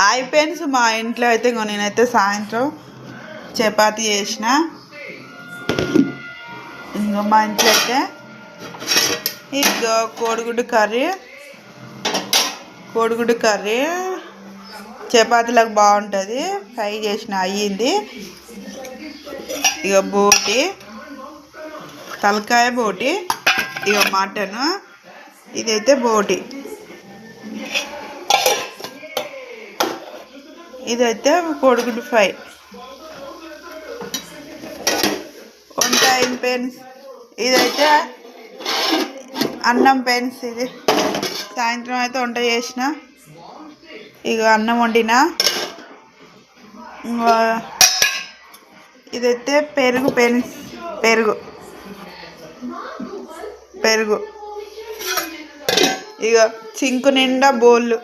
అయిపోయింది మా ఇంట్లో అయితే నేనైతే సాయంత్రం చపాతీ చేసిన. ఇంకా మా ఇంట్లో అయితే ఇంకా కోడిగుడ్డు కర్రీ చపాతీలకు బాగుంటుంది. ఫ్రై చేసిన అయ్యింది. ఇక బోటి తలకాయ బోటి, ఇక మటను, ఇదైతే బోటి, ఇదైతే కోడిగుడ్డు ఫ్రై. వంట అయిన పెన్స్, ఇదైతే అన్నం పెన్స్. ఇది సాయంత్రం అయితే వంట చేసిన. ఇక అన్నం వండిన. ఇదైతే పెరుగు పెన్స్, పెరుగు. ఇక సింకు నిండా బోళ్ళు.